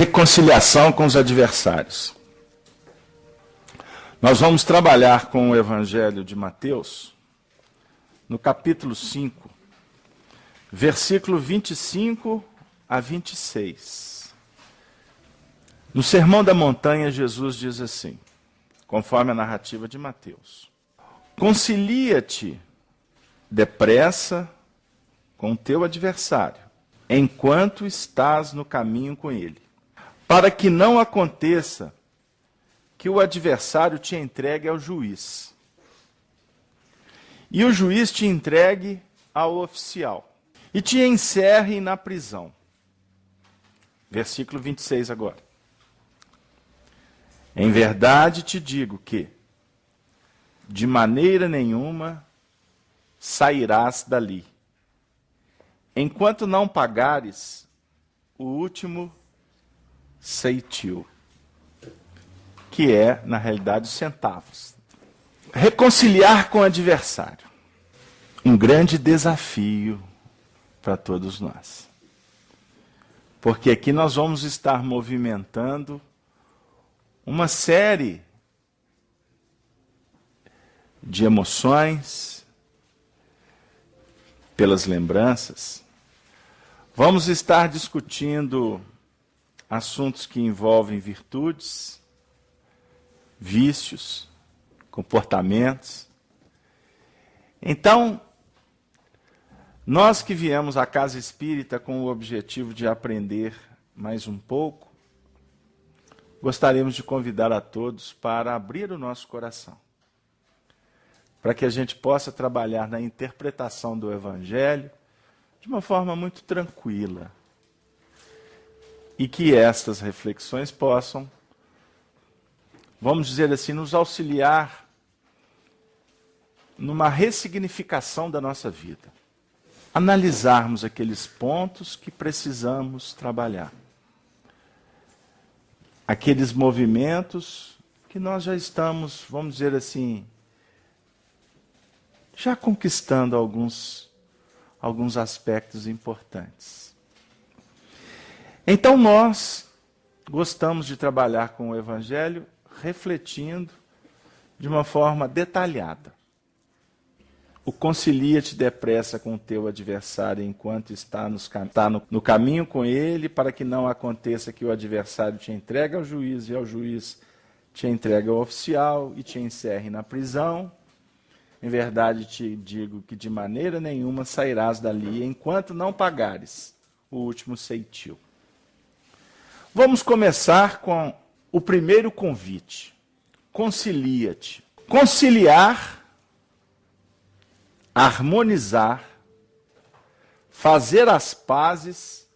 reconciliação com os adversários. Nós vamos trabalhar com o Evangelho de Mateus, no capítulo 5, versículo 25 a 26. No Sermão da Montanha, Jesus diz assim, conforme a narrativa de Mateus: concilia-te depressa com o teu adversário, enquanto estás no caminho com ele, para que não aconteça que o adversário te entregue ao juiz, e o juiz te entregue ao oficial, e te encerre na prisão. Versículo 26 agora. Em verdade te digo que, de maneira nenhuma, sairás dali, enquanto não pagares o último ceitil, que é, na realidade, os centavos. Reconciliar com o adversário. Um grande desafio para todos nós. Porque aqui nós vamos estar movimentando uma série de emoções, pelas lembranças. Vamos estar discutindo assuntos que envolvem virtudes, vícios, comportamentos. Então, nós que viemos à Casa Espírita com o objetivo de aprender mais um pouco, gostaríamos de convidar a todos para abrir o nosso coração, para que a gente possa trabalhar na interpretação do Evangelho de uma forma muito tranquila e que estas reflexões possam, vamos dizer assim, nos auxiliar numa ressignificação da nossa vida. Analisarmos aqueles pontos que precisamos trabalhar. Aqueles movimentos que nós já estamos, vamos dizer assim, já conquistando alguns aspectos importantes. Então nós gostamos de trabalhar com o Evangelho refletindo de uma forma detalhada. O concilia-te depressa com o teu adversário enquanto está no caminho com ele, para que não aconteça que o adversário te entregue ao juiz, e ao juiz te entregue ao oficial e te encerre na prisão. Em verdade te digo que de maneira nenhuma sairás dali, enquanto não pagares o último ceitil. Vamos começar com o primeiro convite. Concilia-te. Conciliar, harmonizar, fazer as pazes,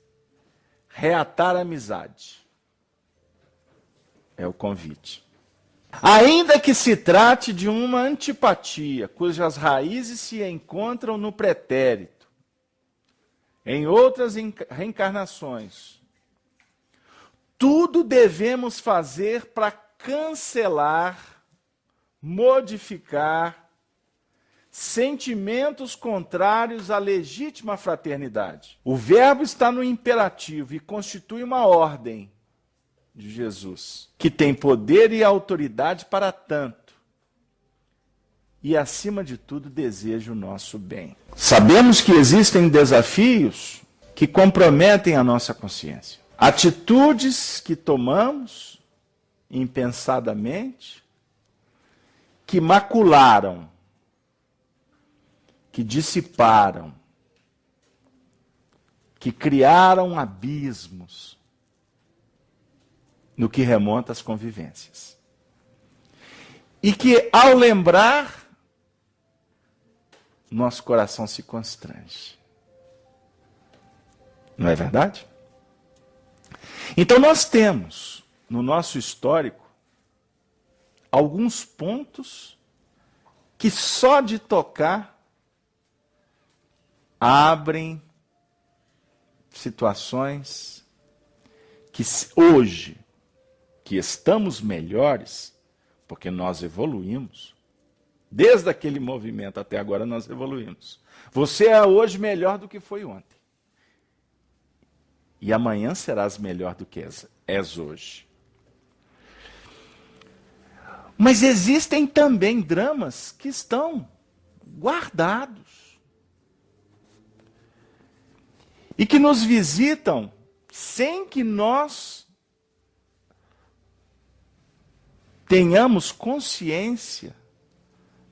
reatar a amizade. É o convite. Ainda que se trate de uma antipatia, cujas raízes se encontram no pretérito, em outras reencarnações, tudo devemos fazer para cancelar, modificar sentimentos contrários à legítima fraternidade. O verbo está no imperativo e constitui uma ordem de Jesus, que tem poder e autoridade para tanto, e acima de tudo deseja o nosso bem. Sabemos que existem desafios que comprometem a nossa consciência. Atitudes que tomamos impensadamente, que macularam, que dissiparam, que criaram abismos no que remonta às convivências. E que, ao lembrar, nosso coração se constrange. Não é verdade? Então nós temos, no nosso histórico, alguns pontos que só de tocar abrem situações que hoje, que estamos melhores, porque nós evoluímos, desde aquele movimento até agora nós evoluímos. Você é hoje melhor do que foi ontem. E amanhã serás melhor do que és hoje. Mas existem também dramas que estão guardados e que nos visitam sem que nós tenhamos consciência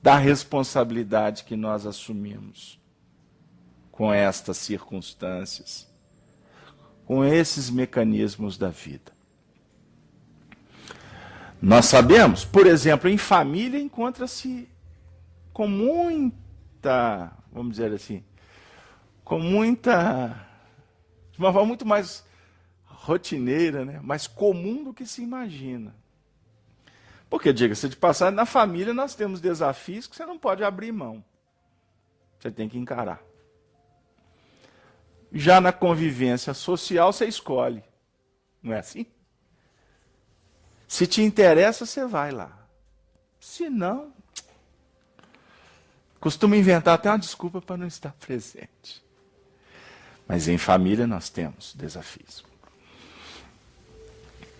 da responsabilidade que nós assumimos com estas circunstâncias, com esses mecanismos da vida. Nós sabemos, por exemplo, em família encontra-se com muita, vamos dizer assim, de uma forma muito mais rotineira, né? Mais comum do que se imagina. Porque, diga-se de passagem, na família nós temos desafios que você não pode abrir mão. Você tem que encarar. Já na convivência social, você escolhe. Não é assim? Se te interessa, você vai lá. Se não, costumo inventar até uma desculpa para não estar presente. Mas em família nós temos desafios.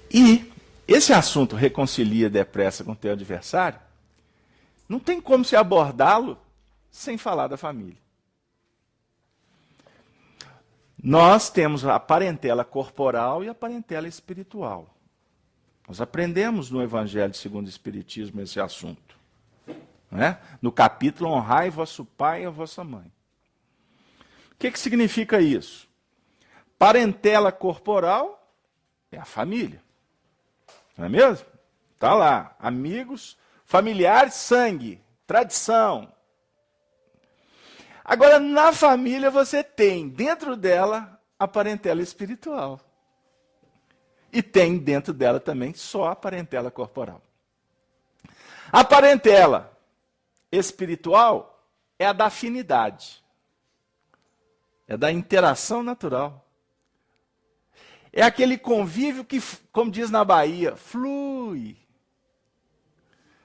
E esse assunto reconcilia depressa com o teu adversário, não tem como se abordá-lo sem falar da família. Nós temos a parentela corporal e a parentela espiritual. Nós aprendemos no Evangelho segundo o Espiritismo esse assunto. Né? No capítulo Honrai vosso pai e a vossa mãe. O que significa isso? Parentela corporal é a família. Não é mesmo? Está lá. Amigos, familiares, sangue, tradição. Agora, na família você tem dentro dela a parentela espiritual. E tem dentro dela também só a parentela corporal. A parentela espiritual é a da afinidade. É da interação natural. É aquele convívio que, como diz na Bahia, flui.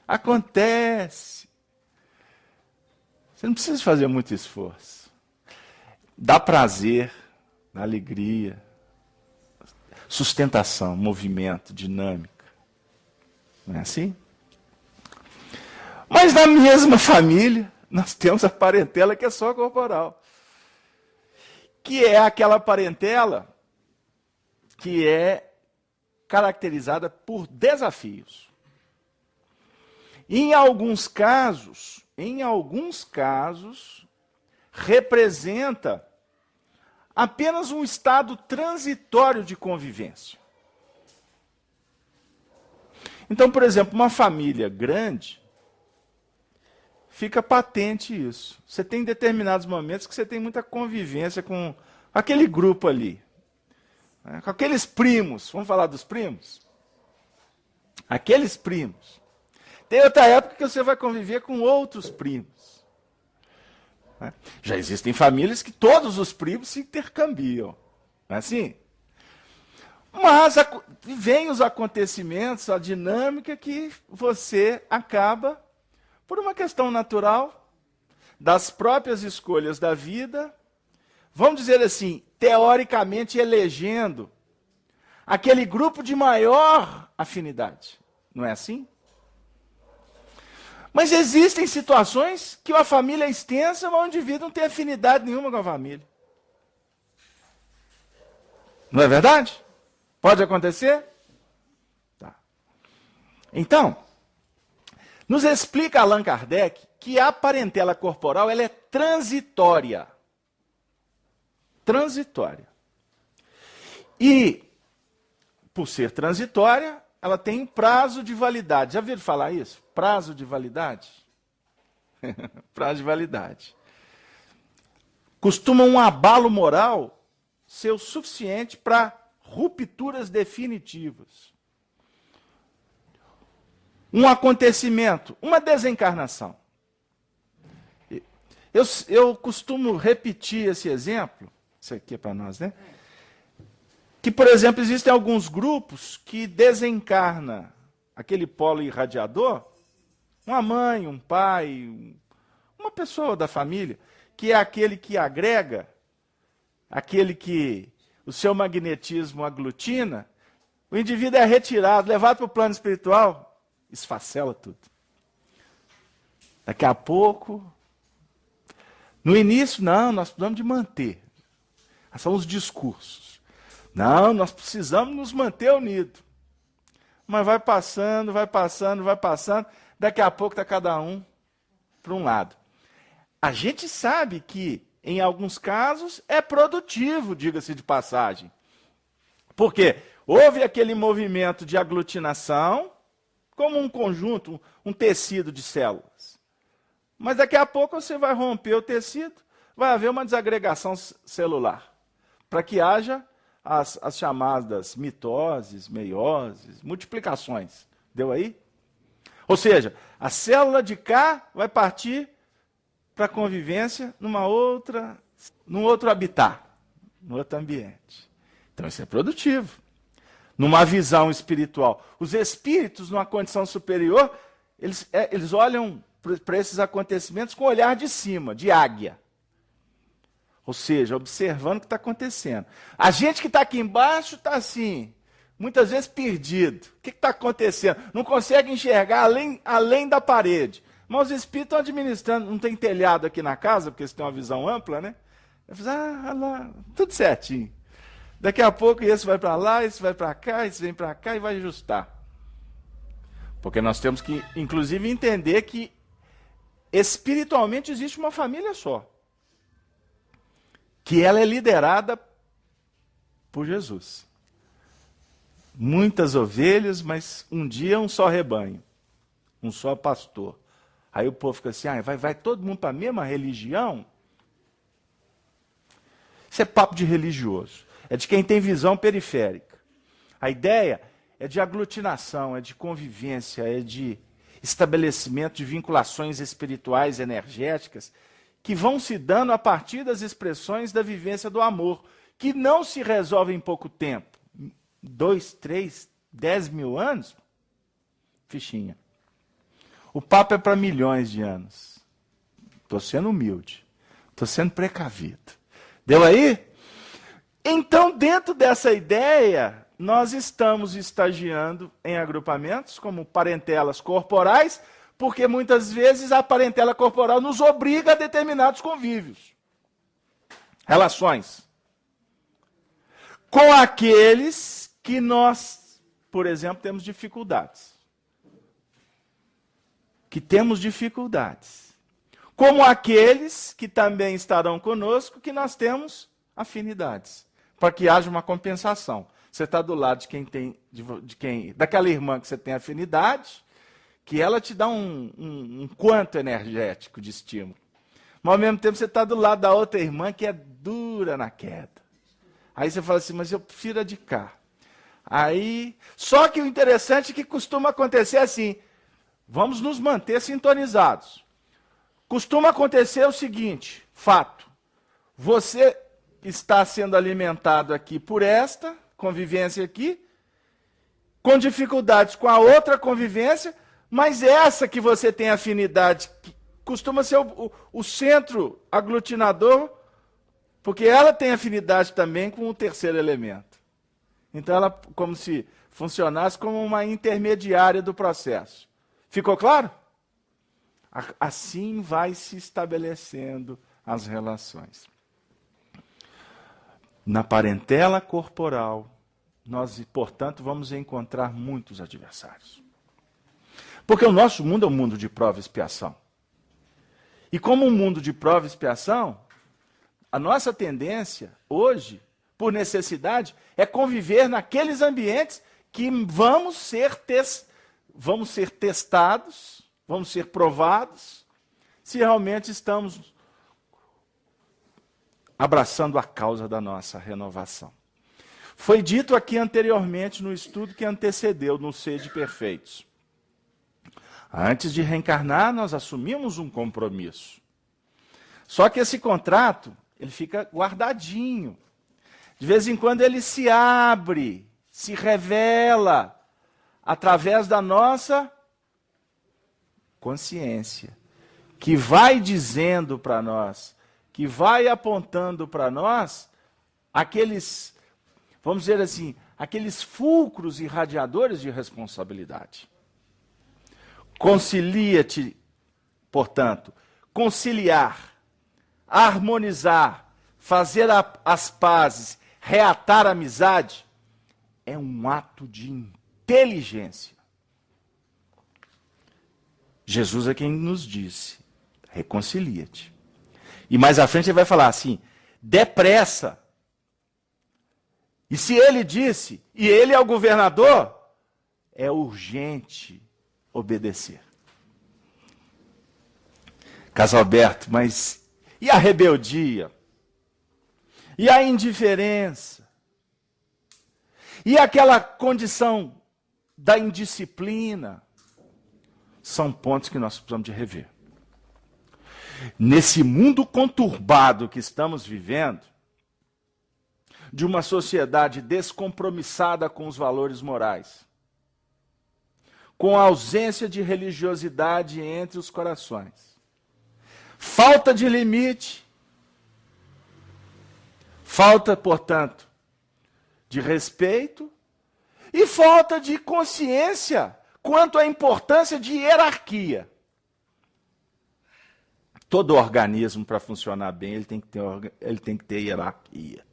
Acontece. Você não precisa fazer muito esforço. Dá prazer, dá alegria. Sustentação, movimento, dinâmica. Não é assim? Mas na mesma família, nós temos a parentela que é só corporal. Que é aquela parentela que é caracterizada por desafios. Em alguns casos, representa apenas um estado transitório de convivência. Então, por exemplo, uma família grande, fica patente isso. Você tem determinados momentos que você tem muita convivência com aquele grupo ali. Né? Com aqueles primos. Vamos falar dos primos? Aqueles primos. Tem outra época que você vai conviver com outros primos. Né? Já existem famílias que todos os primos se intercambiam. Não é assim? Mas vem os acontecimentos, a dinâmica que você acaba, por uma questão natural, das próprias escolhas da vida, vamos dizer assim, teoricamente elegendo aquele grupo de maior afinidade. Não é assim? Mas existem situações que a família é extensa, mas o indivíduo não tem afinidade nenhuma com a família. Não é verdade? Pode acontecer? Tá. Então, nos explica Allan Kardec que a parentela corporal ela é transitória. Transitória. E, por ser transitória, ela tem um prazo de validade. Já ouviram falar isso? Prazo de validade? Prazo de validade. Costuma um abalo moral ser o suficiente para rupturas definitivas. Um acontecimento, uma desencarnação. Eu costumo repetir esse exemplo, isso aqui é para nós, né? Que, por exemplo, existem alguns grupos que desencarna aquele polo irradiador, uma mãe, um pai, uma pessoa da família, que é aquele que agrega, aquele que o seu magnetismo aglutina, o indivíduo é retirado, levado para o plano espiritual, esfacela tudo. Daqui a pouco, no início, não, nós precisamos de manter. São os discursos. Não, nós precisamos nos manter unidos. Mas vai passando, vai passando, vai passando, daqui a pouco está cada um para um lado. A gente sabe que, em alguns casos, é produtivo, diga-se de passagem. Por quê? Houve aquele movimento de aglutinação, como um conjunto, um tecido de células. Mas daqui a pouco você vai romper o tecido, vai haver uma desagregação celular, para que haja as chamadas mitoses, meioses, multiplicações. Deu aí? Ou seja, a célula de cá vai partir para a convivência num outro habitat, num outro ambiente. Então isso é produtivo. Numa visão espiritual. Os espíritos, numa condição superior, eles olham para esses acontecimentos com o olhar de cima, de águia. Ou seja, observando o que está acontecendo. A gente que está aqui embaixo está assim, muitas vezes perdido. O que está acontecendo? Não consegue enxergar além da parede. Mas os espíritos estão administrando, não tem telhado aqui na casa, porque eles têm uma visão ampla, né? Eu falei, lá, tudo certinho. Daqui a pouco esse vai para lá, esse vai para cá, esse vem para cá e vai ajustar. Porque nós temos que, inclusive, entender que espiritualmente existe uma família só. Que ela é liderada por Jesus. Muitas ovelhas, mas um dia um só rebanho. Um só pastor. Aí o povo fica assim, vai todo mundo para a mesma religião? Isso é papo de religioso. É de quem tem visão periférica. A ideia é de aglutinação, é de convivência, é de estabelecimento de vinculações espirituais, energéticas, que vão se dando a partir das expressões da vivência do amor, que não se resolve em pouco tempo. 2, 3, 10 mil anos? Fichinha. O papo é para milhões de anos. Estou sendo humilde. Estou sendo precavido. Deu aí? Então, dentro dessa ideia, nós estamos estagiando em agrupamentos, como parentelas corporais, porque muitas vezes a parentela corporal nos obriga a determinados convívios. Relações. Com aqueles que nós, por exemplo, temos dificuldades. Como aqueles que também estarão conosco, que nós temos afinidades, para que haja uma compensação. Você está do lado de quem daquela irmã que você tem afinidade, que ela te dá um quanto energético de estímulo. Mas ao mesmo tempo você está do lado da outra irmã que é dura na queda. Aí você fala assim, mas eu prefiro a de cá. Só que o interessante é que costuma acontecer assim, vamos nos manter sintonizados. Costuma acontecer o seguinte, fato, você está sendo alimentado aqui por esta convivência aqui, com dificuldades com a outra convivência, mas essa que você tem afinidade, que costuma ser o centro aglutinador, porque ela tem afinidade também com o terceiro elemento. Então ela como se funcionasse como uma intermediária do processo. Ficou claro? Assim vai se estabelecendo as relações. Na parentela corporal, nós, portanto, vamos encontrar muitos adversários. Porque o nosso mundo é um mundo de prova e expiação. E como um mundo de prova e expiação, a nossa tendência, hoje, por necessidade, é conviver naqueles ambientes que vamos ser testados, vamos ser provados, se realmente estamos abraçando a causa da nossa renovação. Foi dito aqui anteriormente no estudo que antecedeu no Sede Perfeitos. Antes de reencarnar, nós assumimos um compromisso. Só que esse contrato, ele fica guardadinho. De vez em quando ele se abre, se revela, através da nossa consciência, que vai dizendo para nós, que vai apontando para nós aqueles, vamos dizer assim, aqueles fulcros irradiadores de responsabilidade. Concilia-te, portanto, conciliar, harmonizar, fazer as pazes, reatar a amizade, é um ato de inteligência. Jesus é quem nos disse, reconcilia-te. E mais à frente ele vai falar assim, depressa. E se ele disse, e ele é o governador, é urgente obedecer. Casalberto, mas e a rebeldia? E a indiferença? E aquela condição da indisciplina? São pontos que nós precisamos de rever. Nesse mundo conturbado que estamos vivendo, de uma sociedade descompromissada com os valores morais, com a ausência de religiosidade entre os corações, falta de limite, falta, portanto, de respeito e falta de consciência quanto à importância de hierarquia. Todo organismo, para funcionar bem, ele tem que ter hierarquia.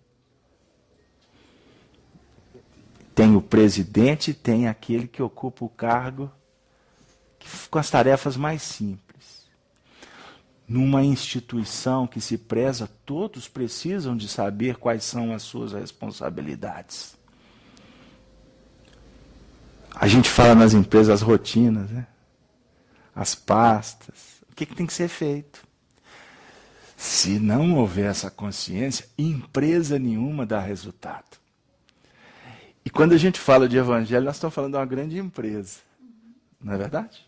Tem o presidente, tem aquele que ocupa o cargo com as tarefas mais simples. Numa instituição que se preza, todos precisam de saber quais são as suas responsabilidades. A gente fala nas empresas as rotinas, né? As pastas. O que tem que ser feito? Se não houver essa consciência, empresa nenhuma dá resultado. E quando a gente fala de evangelho, nós estamos falando de uma grande empresa. Não é verdade?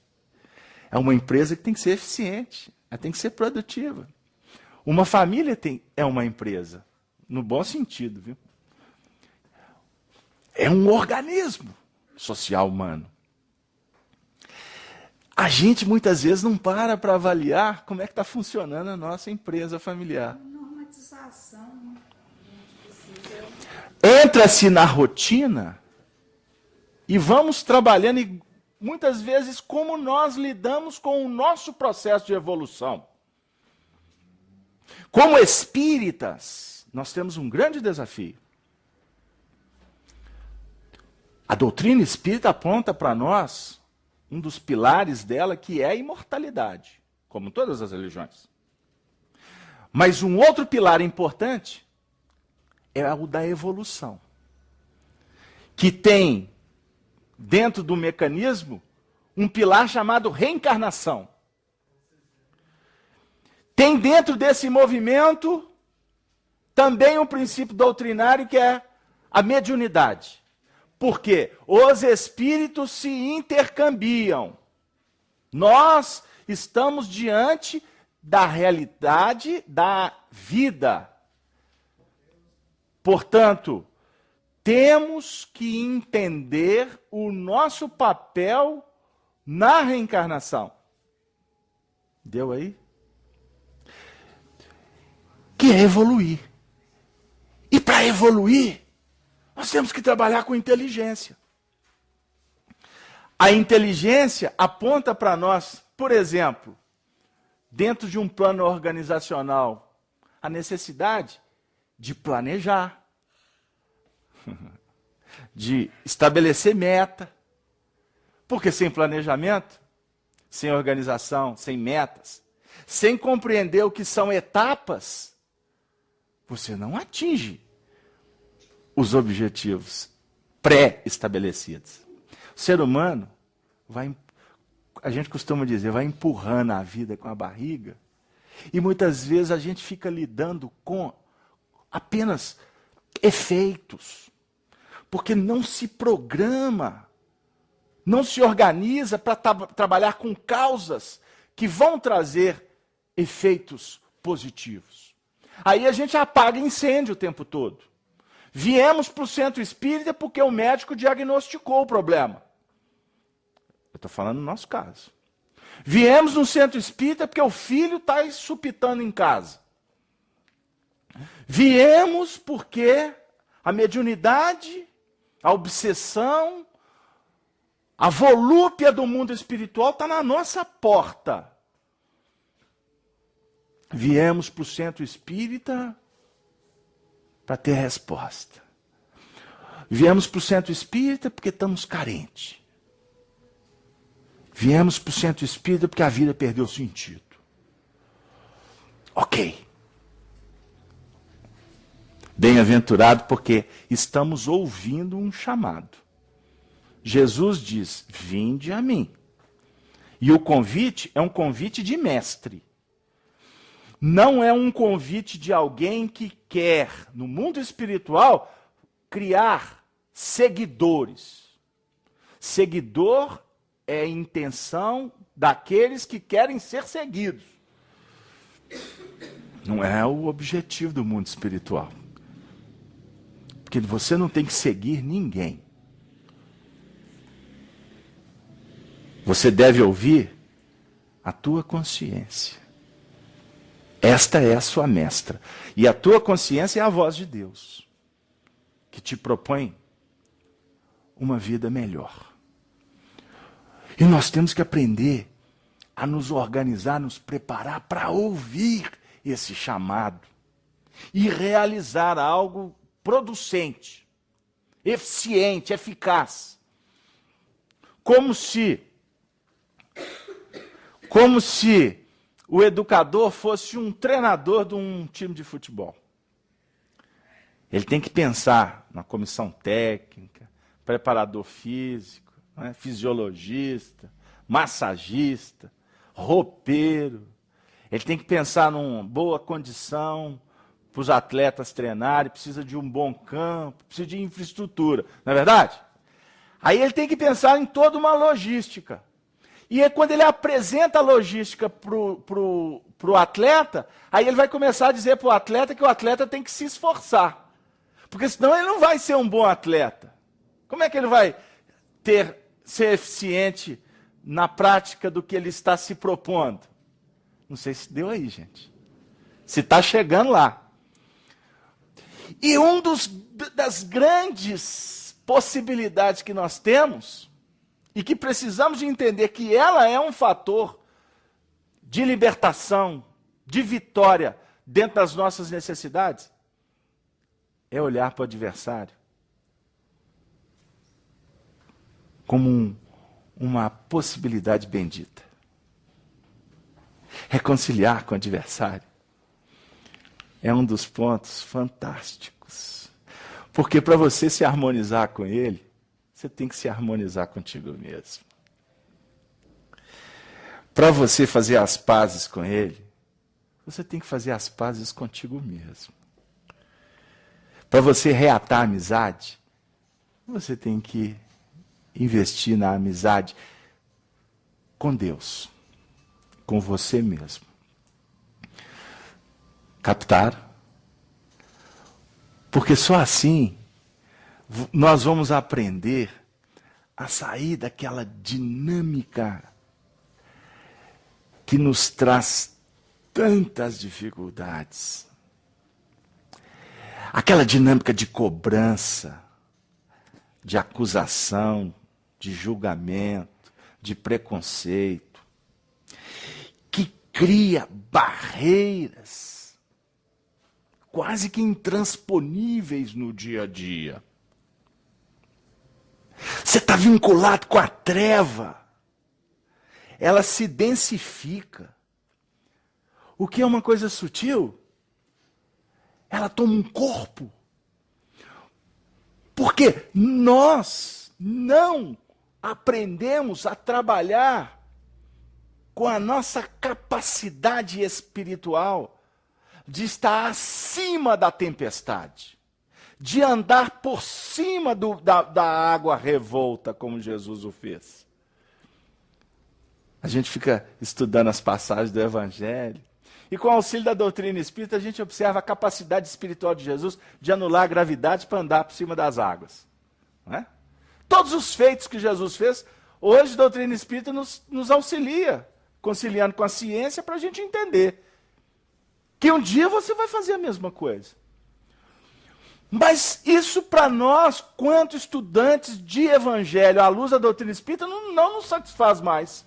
É uma empresa que tem que ser eficiente, ela tem que ser produtiva. Uma família é uma empresa, no bom sentido, viu? É um organismo social humano. A gente muitas vezes não para avaliar como é que está funcionando a nossa empresa familiar. Normatização, né? Entra-se na rotina e vamos trabalhando, e muitas vezes como nós lidamos com o nosso processo de evolução. Como espíritas, nós temos um grande desafio. A doutrina espírita aponta para nós um dos pilares dela, que é a imortalidade, como todas as religiões. Mas um outro pilar importante é o da evolução, que tem, dentro do mecanismo, um pilar chamado reencarnação. Tem dentro desse movimento também um princípio doutrinário que é a mediunidade. Porque os espíritos se intercambiam. Nós estamos diante da realidade da vida. Portanto, temos que entender o nosso papel na reencarnação. Deu aí? Que é evoluir. E para evoluir, nós temos que trabalhar com inteligência. A inteligência aponta para nós, por exemplo, dentro de um plano organizacional, a necessidade de planejar, de estabelecer meta. Porque sem planejamento, sem organização, sem metas, sem compreender o que são etapas, você não atinge os objetivos pré-estabelecidos. O ser humano a gente costuma dizer, vai empurrando a vida com a barriga, e muitas vezes a gente fica lidando com apenas efeitos, porque não se programa, não se organiza para trabalhar com causas que vão trazer efeitos positivos. Aí a gente apaga incêndio o tempo todo. Viemos para o centro espírita porque o médico diagnosticou o problema. Eu estou falando no nosso caso. Viemos no centro espírita porque o filho está ensupitando em casa. Viemos porque a mediunidade a obsessão, a volúpia do mundo espiritual está na nossa porta. Viemos para o centro espírita para ter resposta. Viemos para o centro espírita porque estamos carentes. Viemos para o centro espírita porque a vida perdeu sentido. Ok. Bem-aventurado porque estamos ouvindo um chamado. Jesus diz, vinde a mim. E o convite é um convite de mestre. Não é um convite de alguém que quer, no mundo espiritual, criar seguidores. Seguidor é a intenção daqueles que querem ser seguidos. Não é o objetivo do mundo espiritual. Porque você não tem que seguir ninguém. Você deve ouvir a tua consciência. Esta é a sua mestra. E a tua consciência é a voz de Deus, que te propõe uma vida melhor. E nós temos que aprender a nos organizar, nos preparar para ouvir esse chamado e realizar algo producente, eficiente, eficaz. Como se o educador fosse um treinador de um time de futebol. Ele tem que pensar na comissão técnica, preparador físico, né, fisiologista, massagista, roupeiro. Ele tem que pensar numa boa condição para os atletas treinarem, precisa de um bom campo, precisa de infraestrutura, não é verdade? Aí ele tem que pensar em toda uma logística. E aí, quando ele apresenta a logística para o atleta, aí ele vai começar a dizer para o atleta que o atleta tem que se esforçar. Porque senão ele não vai ser um bom atleta. Como é que ele vai ser eficiente na prática do que ele está se propondo? Não sei se deu aí, gente. Se está chegando lá. E das grandes possibilidades que nós temos, e que precisamos de entender que ela é um fator de libertação, de vitória dentro das nossas necessidades, é olhar para o adversário como uma possibilidade bendita. Reconciliar com o adversário é um dos pontos fantásticos. Porque para você se harmonizar com ele, você tem que se harmonizar contigo mesmo. Para você fazer as pazes com ele, você tem que fazer as pazes contigo mesmo. Para você reatar a amizade, você tem que investir na amizade com Deus, com você mesmo. Captaram? Porque só assim nós vamos aprender a sair daquela dinâmica que nos traz tantas dificuldades. Aquela dinâmica de cobrança, de acusação, de julgamento, de preconceito, que cria barreiras quase que intransponíveis no dia a dia. Você está vinculado com a treva. Ela se densifica. O que é uma coisa sutil, ela toma um corpo. Porque nós não aprendemos a trabalhar com a nossa capacidade espiritual de estar acima da tempestade. De andar por cima da água revolta, como Jesus o fez. A gente fica estudando as passagens do Evangelho, e com o auxílio da doutrina espírita, a gente observa a capacidade espiritual de Jesus de anular a gravidade para andar por cima das águas. Não é? Todos os feitos que Jesus fez, hoje a doutrina espírita nos auxilia, conciliando com a ciência para a gente entender que um dia você vai fazer a mesma coisa. Mas isso para nós, quanto estudantes de evangelho à luz da doutrina espírita, não nos satisfaz mais.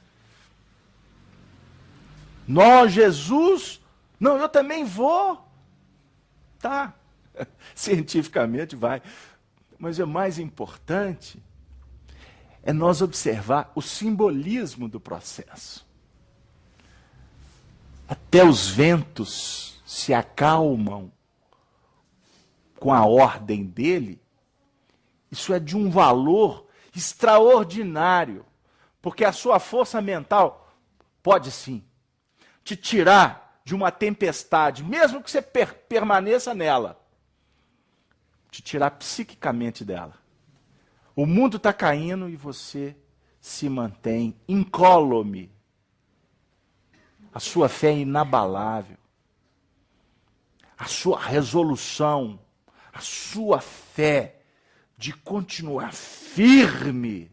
Nós, Jesus, não, eu também vou. Tá, cientificamente vai. Mas o mais importante é nós observar o simbolismo do processo. Até os ventos se acalmam com a ordem dele. Isso é de um valor extraordinário, porque a sua força mental pode sim te tirar de uma tempestade, mesmo que você permaneça nela, te tirar psiquicamente dela. O mundo está caindo e você se mantém incólume. A sua fé é inabalável. A sua resolução, a sua fé de continuar firme,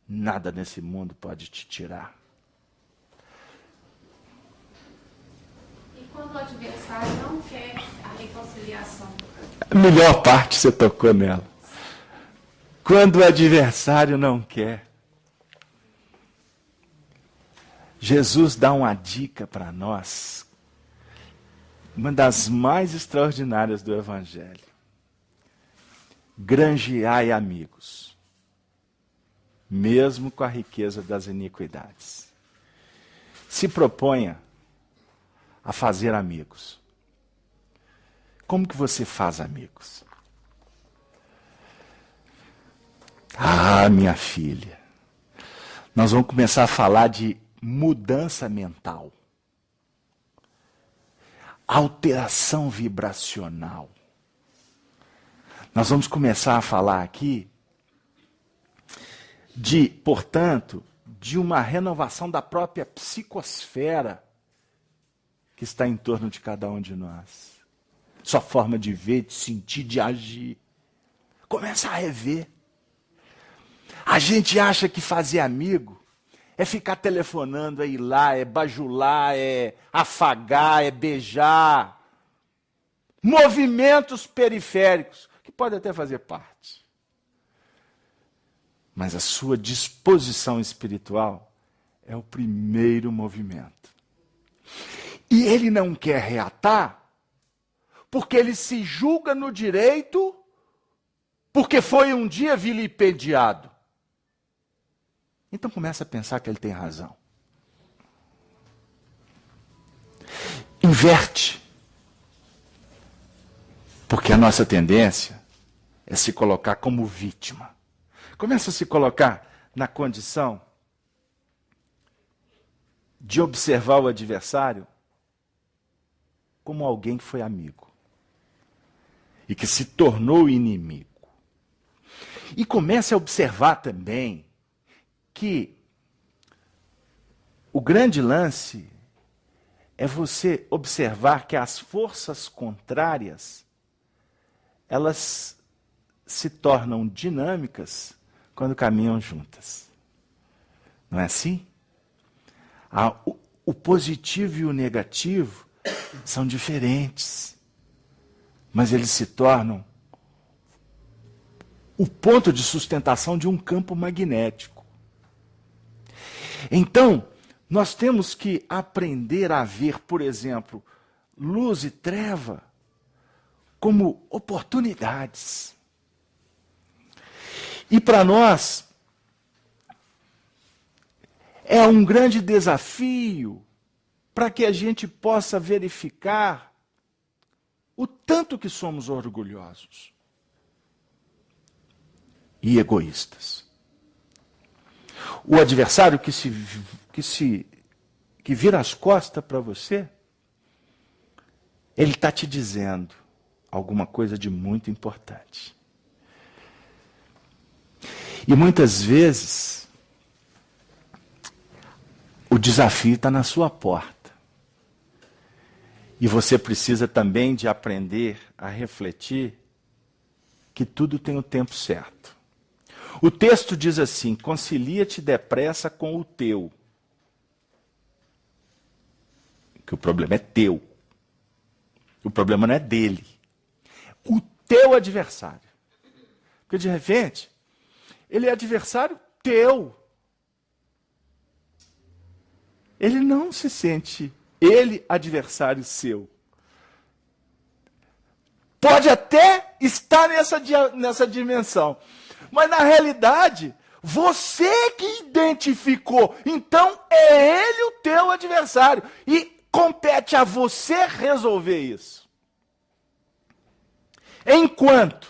nada nesse mundo pode te tirar. E quando o adversário não quer a reconciliação? A melhor parte você tocou nela. Quando o adversário não quer. Jesus dá uma dica para nós, uma das mais extraordinárias do Evangelho. Granjeai amigos, mesmo com a riqueza das iniquidades. Se proponha a fazer amigos. Como que você faz amigos? Ah, minha filha, nós vamos começar a falar de mudança mental, alteração vibracional. Nós vamos começar a falar aqui de, portanto, de uma renovação da própria psicosfera que está em torno de cada um de nós. Sua forma de ver, de sentir, de agir. Começa a rever. A gente acha que fazer amigo é ficar telefonando, é ir lá, é bajular, é afagar, é beijar. Movimentos periféricos, que pode até fazer parte. Mas a sua disposição espiritual é o primeiro movimento. E ele não quer reatar, porque ele se julga no direito, porque foi um dia vilipendiado. Então começa a pensar que ele tem razão. Inverte. Porque a nossa tendência é se colocar como vítima. Começa a se colocar na condição de observar o adversário como alguém que foi amigo e que se tornou inimigo. E comece a observar também que o grande lance é você observar que as forças contrárias, elas se tornam dinâmicas quando caminham juntas. Não é assim? O positivo e o negativo são diferentes, mas eles se tornam o ponto de sustentação de um campo magnético. Então, nós temos que aprender a ver, por exemplo, luz e treva como oportunidades. E para nós, é um grande desafio para que a gente possa verificar o tanto que somos orgulhosos e egoístas. O adversário que vira as costas para você, ele está te dizendo alguma coisa de muito importante. E muitas vezes, o desafio está na sua porta. E você precisa também de aprender a refletir que tudo tem o tempo certo. O texto diz assim: concilia-te depressa com o teu. Que o problema é teu. O problema não é dele. o teu adversário. Porque de repente, ele é adversário teu. Ele não se sente adversário seu. Pode até estar nessa dimensão, mas na realidade, você que identificou. Então, é ele o teu adversário. E compete a você resolver isso. Enquanto,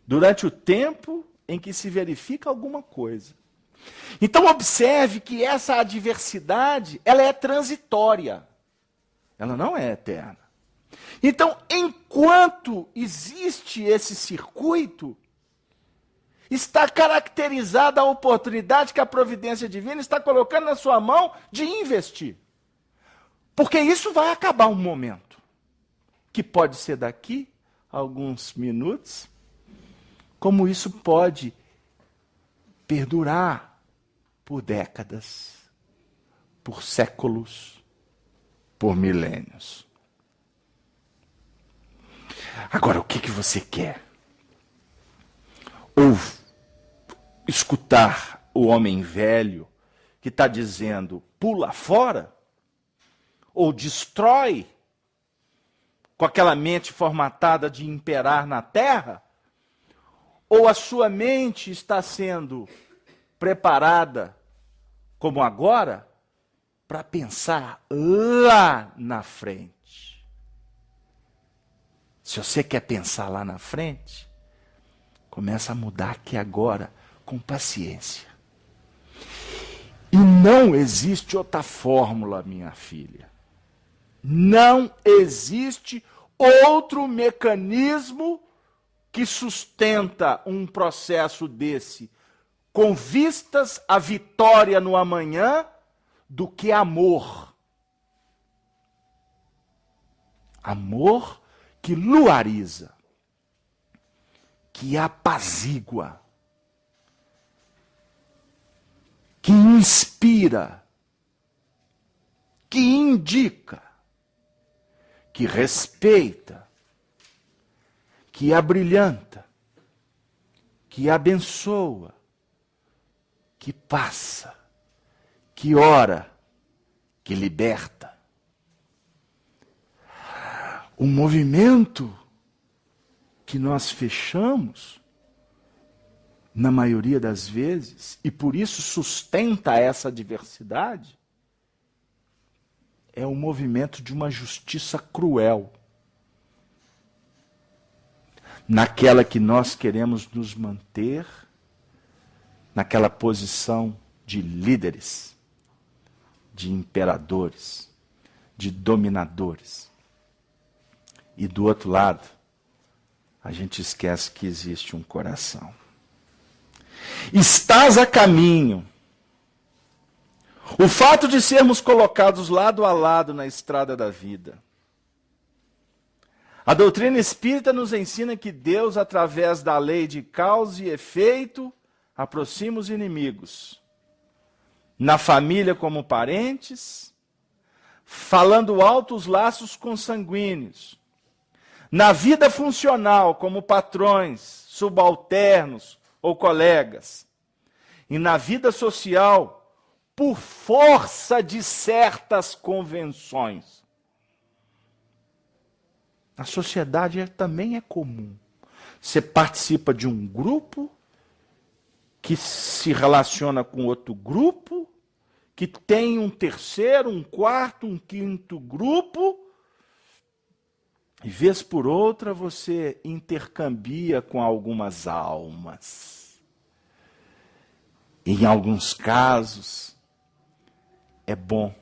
durante o tempo em que se verifica alguma coisa. Então, observe que essa adversidade, ela é transitória. Ela não é eterna. Então, enquanto existe esse circuito, está caracterizada a oportunidade que a providência divina está colocando na sua mão de investir. Porque isso vai acabar um momento, que pode ser daqui a alguns minutos, como isso pode perdurar por décadas, por séculos, por milênios. Agora, o que você quer? Ou escutar o homem velho que está dizendo, pula fora, ou destrói, com aquela mente formatada de imperar na terra, ou a sua mente está sendo preparada, como agora, para pensar lá na frente. Se você quer pensar lá na frente, começa a mudar aqui agora, com paciência. E não existe outra fórmula, minha filha. Não existe outro mecanismo que sustenta um processo desse, com vistas à vitória no amanhã, do que amor. Amor que luariza, que apazigua, que inspira, que indica, que respeita, que abrilhanta, que abençoa, que passa, que ora, que liberta. O movimento que nós fechamos, na maioria das vezes, e por isso sustenta essa diversidade, é o movimento de uma justiça cruel. Naquela que nós queremos nos manter, naquela posição de líderes, de imperadores, de dominadores. E do outro lado, a gente esquece que existe um coração. Estás a caminho. O fato de sermos colocados lado a lado na estrada da vida. A doutrina espírita nos ensina que Deus, através da lei de causa e efeito, aproxima os inimigos. Na família como parentes, falando alto os laços consanguíneos. Na vida funcional como patrões, subalternos ou colegas. E na vida social, por força de certas convenções. Na sociedade também é comum. Você participa de um grupo que se relaciona com outro grupo, que tem um terceiro, um quarto, um quinto grupo, e vez por outra você intercambia com algumas almas. Em alguns casos, é bom,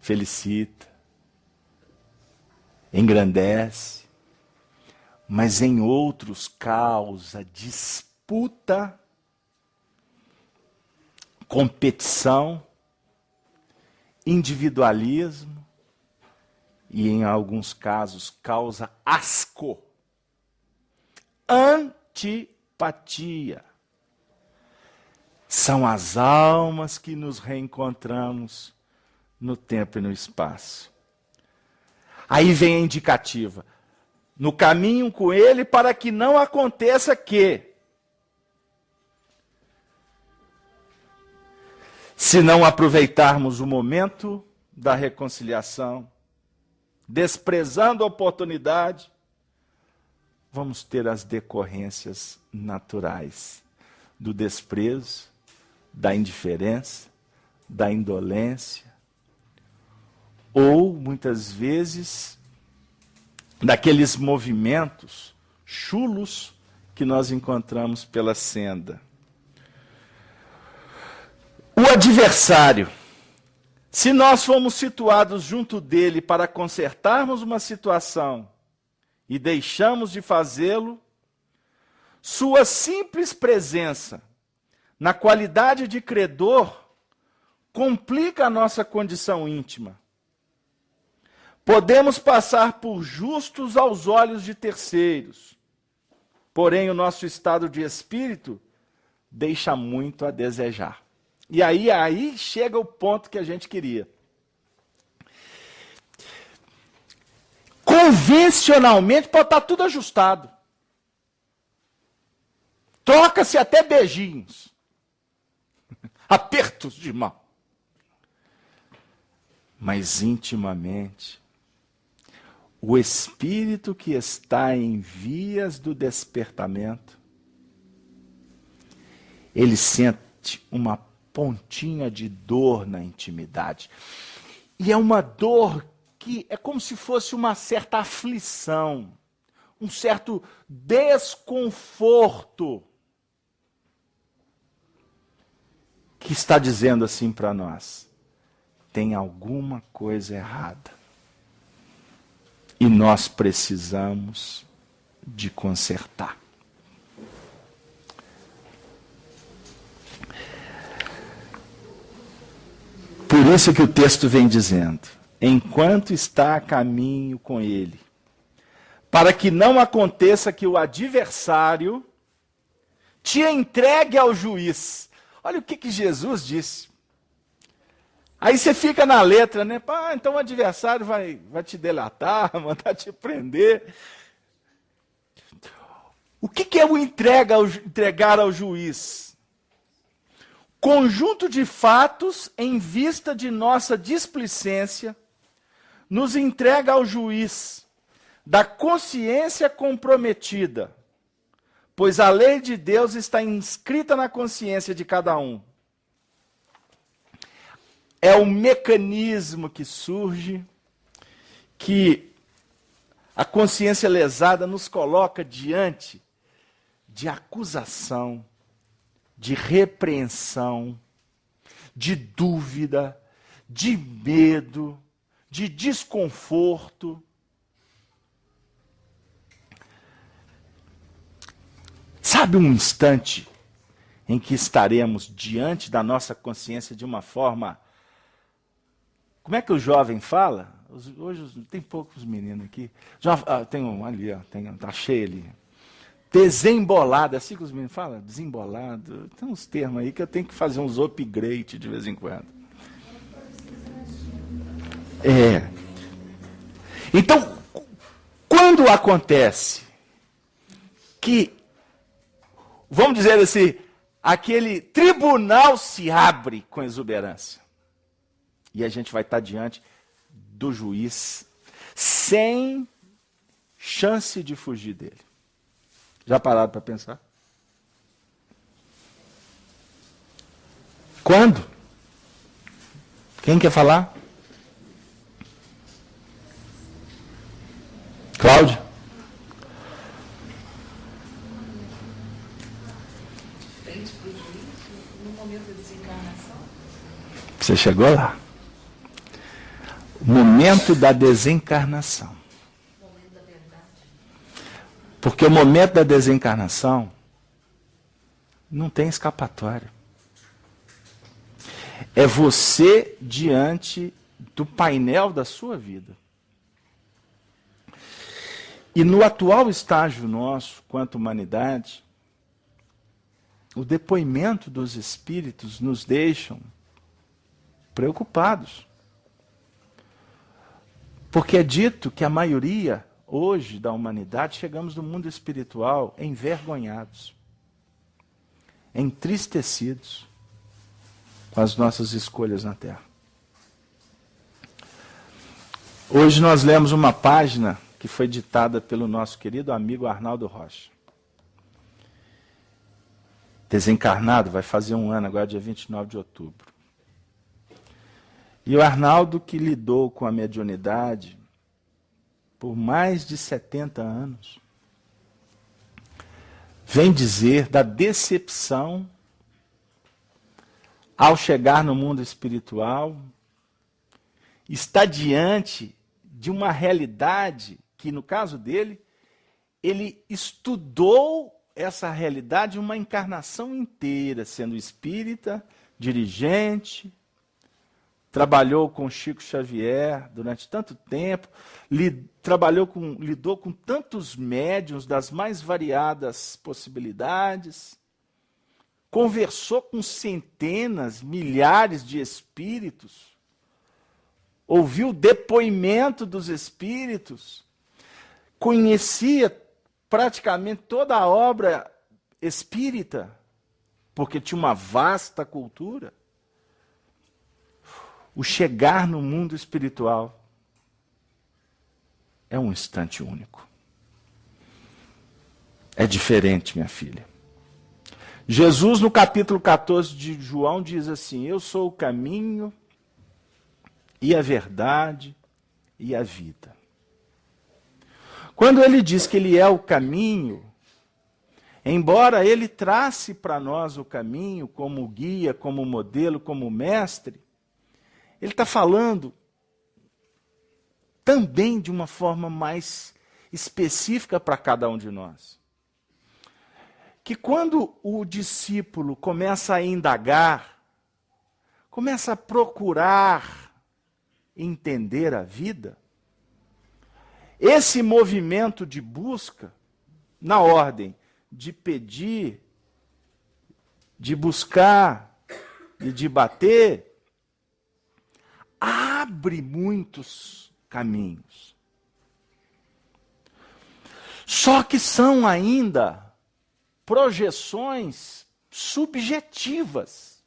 felicita, engrandece, mas em outros causa disputa, competição, individualismo e, em alguns casos, causa asco, antipatia. São as almas que nos reencontramos no tempo e no espaço. Aí vem a indicativa. no caminho com ele, para que não aconteça que, se não aproveitarmos o momento da reconciliação, desprezando a oportunidade, vamos ter as decorrências naturais do desprezo, da indiferença, da indolência, ou, muitas vezes, daqueles movimentos chulos que nós encontramos pela senda. O adversário, se nós formos situados junto dele para consertarmos uma situação e deixamos de fazê-lo, sua simples presença, na qualidade de credor, complica a nossa condição íntima. Podemos passar por justos aos olhos de terceiros, porém o nosso estado de espírito deixa muito a desejar. E aí chega o ponto que a gente queria. Convencionalmente pode estar tudo ajustado. Troca-se até beijinhos. Apertos de mão. Mas intimamente, o espírito que está em vias do despertamento, ele sente uma pontinha de dor na intimidade. E é uma dor que é como se fosse uma certa aflição, um certo desconforto, que está dizendo assim para nós: tem alguma coisa errada. E nós precisamos de consertar. Por isso que o texto vem dizendo: enquanto está a caminho com ele, para que não aconteça que o adversário te entregue ao juiz. Olha o que Jesus disse. Aí você fica na letra, né? Então o adversário vai te delatar, mandar te prender. O que é o entregar ao juiz? Conjunto de fatos em vista de nossa displicência nos entrega ao juiz da consciência comprometida, pois a lei de Deus está inscrita na consciência de cada um. É o mecanismo que surge, que a consciência lesada nos coloca diante de acusação, de repreensão, de dúvida, de medo, de desconforto. Sabe um instante em que estaremos diante da nossa consciência de uma forma... Como é que o jovem fala? Hoje tem poucos meninos aqui. Tem um ali, tá cheio ali. Desembolado, é assim que os meninos falam? Desembolado. Tem uns termos aí que eu tenho que fazer uns upgrade de vez em quando. Então, quando acontece que, vamos dizer assim, aquele tribunal se abre com exuberância, e a gente vai estar diante do juiz sem chance de fugir dele. Já pararam para pensar? Quando? Quem quer falar? Cláudia? Frente para o juiz, no momento da desencarnação? Você chegou lá. Momento da desencarnação. Momento da verdade. Porque o momento da desencarnação não tem escapatória. É você diante do painel da sua vida. E no atual estágio nosso, quanto humanidade, o depoimento dos espíritos nos deixam preocupados. Porque é dito que a maioria, hoje da humanidade, chegamos no mundo espiritual envergonhados, entristecidos com as nossas escolhas na Terra. Hoje nós lemos uma página que foi ditada pelo nosso querido amigo Arnaldo Rocha. Desencarnado, vai fazer um ano agora, dia 29 de outubro. E o Arnaldo, que lidou com a mediunidade por mais de 70 anos, vem dizer da decepção ao chegar no mundo espiritual, está diante de uma realidade que, no caso dele, ele estudou essa realidade uma encarnação inteira, sendo espírita, dirigente, trabalhou com Chico Xavier durante tanto tempo, lidou com tantos médiuns das mais variadas possibilidades, conversou com centenas, milhares de espíritos, ouviu o depoimento dos espíritos, conhecia praticamente toda a obra espírita, porque tinha uma vasta cultura. O chegar no mundo espiritual é um instante único. É diferente, minha filha. Jesus, no capítulo 14 de João, diz assim: eu sou o caminho e a verdade e a vida. Quando ele diz que ele é o caminho, embora ele trace para nós o caminho como guia, como modelo, como mestre, ele está falando também de uma forma mais específica para cada um de nós. Que quando o discípulo começa a indagar, começa a procurar entender a vida, esse movimento de busca, na ordem de pedir, de buscar e de bater, abre muitos caminhos. Só que são ainda projeções subjetivas,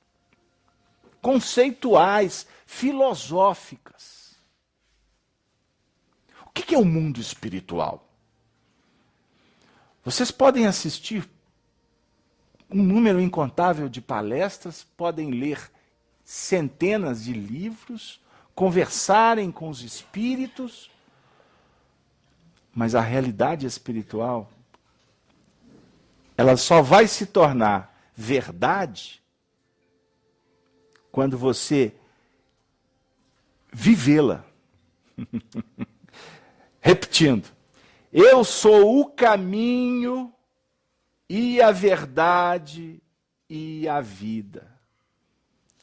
conceituais, filosóficas. O que é o mundo espiritual? Vocês podem assistir um número incontável de palestras, podem ler centenas de livros, conversarem com os espíritos, mas a realidade espiritual, ela só vai se tornar verdade quando você vivê-la. Repetindo, eu sou o caminho e a verdade e a vida.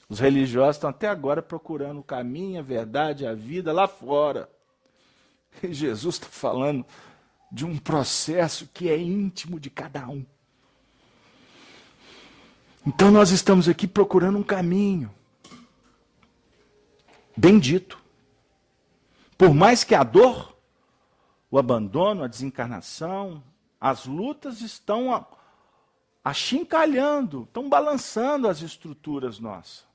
Os religiosos estão até agora procurando o caminho, a verdade, a vida lá fora. E Jesus está falando de um processo que é íntimo de cada um. Então nós estamos aqui procurando um caminho. Bendito. Por mais que a dor, o abandono, a desencarnação, as lutas estão achincalhando, estão balançando as estruturas nossas.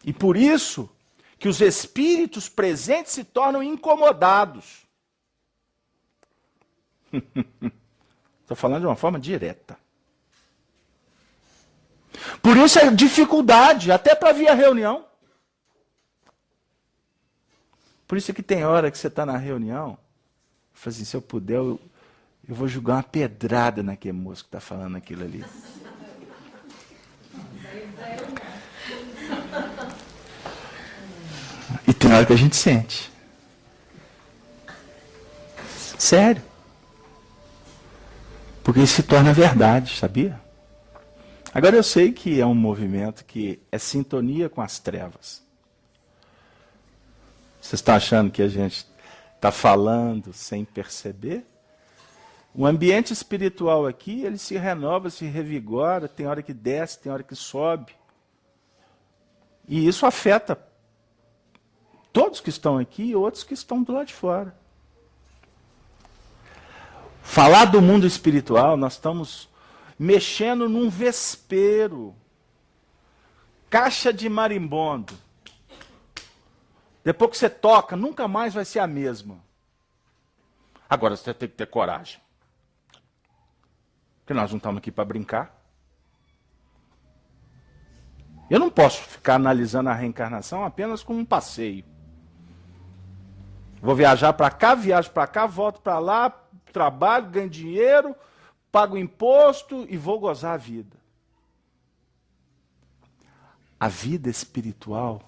E por isso que os espíritos presentes se tornam incomodados. Estou falando de uma forma direta. Por isso é dificuldade, até para vir à reunião. Por isso que tem hora que você está na reunião, fala assim, se eu puder, eu vou jogar uma pedrada naquele moço que está falando aquilo ali. E tem hora que a gente sente. Sério. Porque isso se torna verdade, sabia? Agora eu sei que é um movimento que é sintonia com as trevas. Vocês estão achando que a gente está falando sem perceber? O ambiente espiritual aqui, ele se renova, se revigora, tem hora que desce, tem hora que sobe. E isso afeta todos que estão aqui e outros que estão do lado de fora. Falar do mundo espiritual, nós estamos mexendo num vespeiro. Caixa de marimbondo. Depois que você toca, nunca mais vai ser a mesma. Agora você tem que ter coragem. Porque nós não estamos aqui para brincar. Eu não posso ficar analisando a reencarnação apenas como um passeio. Vou viajar para cá, viajo para cá, volto para lá, trabalho, ganho dinheiro, pago imposto e vou gozar a vida. A vida espiritual,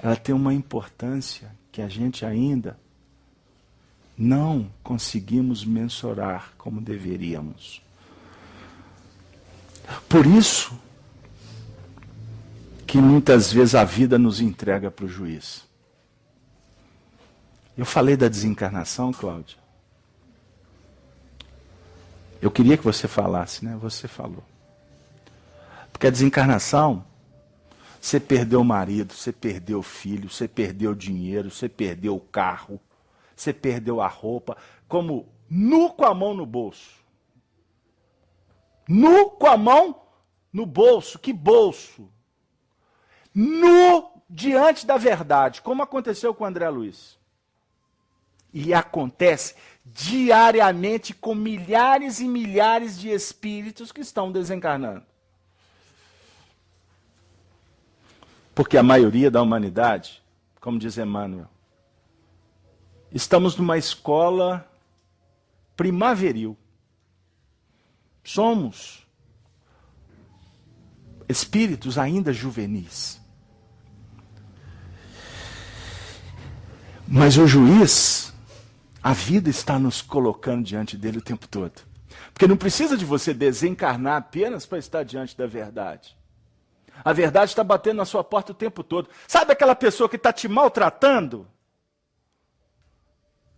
ela tem uma importância que a gente ainda não conseguimos mensurar como deveríamos. Por isso que muitas vezes a vida nos entrega para o juiz. Eu falei da desencarnação, Cláudia. Eu queria que você falasse, né? Você falou. Porque a desencarnação, você perdeu o marido, você perdeu o filho, você perdeu o dinheiro, você perdeu o carro, você perdeu a roupa, como nu com a mão no bolso. Nu com a mão no bolso. Que bolso? Nu diante da verdade, como aconteceu com o André Luiz. E acontece diariamente com milhares e milhares de espíritos que estão desencarnando. Porque a maioria da humanidade, como diz Emmanuel, estamos numa escola primaveril. Somos espíritos ainda juvenis. Mas o juiz, a vida está nos colocando diante dele o tempo todo. Porque não precisa de você desencarnar apenas para estar diante da verdade. A verdade está batendo na sua porta o tempo todo. Sabe aquela pessoa que está te maltratando?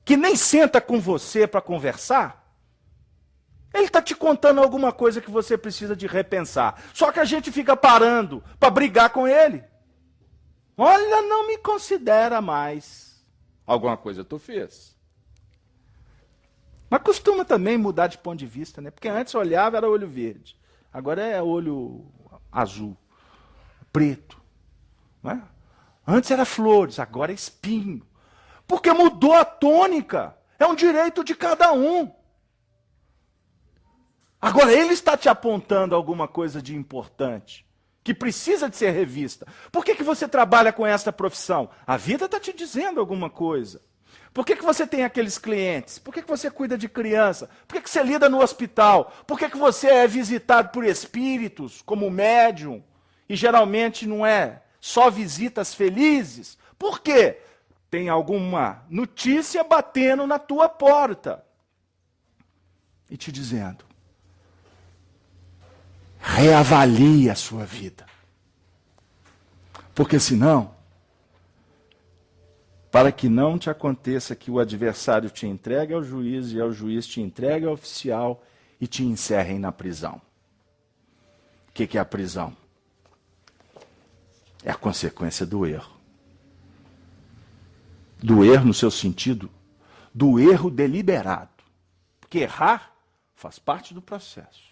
Que nem senta com você para conversar? Ele está te contando alguma coisa que você precisa de repensar. Só que a gente fica parando para brigar com ele. Olha, não me considera mais. Alguma coisa tu fez. Mas costuma também mudar de ponto de vista, né? Porque antes olhava era olho verde. Agora é olho azul, preto. Né? Antes era flores, agora é espinho. Porque mudou a tônica. É um direito de cada um. Agora ele está te apontando alguma coisa de importante, que precisa de ser revista. Por que você trabalha com essa profissão? A vida está te dizendo alguma coisa. Por que você tem aqueles clientes? Por que você cuida de criança? Por que você lida no hospital? Por que você é visitado por espíritos, como médium? E geralmente não é só visitas felizes. Por quê? Tem alguma notícia batendo na tua porta. E te dizendo, reavalie a sua vida. Porque senão, para que não te aconteça que o adversário te entregue ao juiz e ao juiz te entregue ao oficial e te encerrem na prisão. O que é a prisão? É a consequência do erro. Do erro no seu sentido, do erro deliberado. Porque errar faz parte do processo.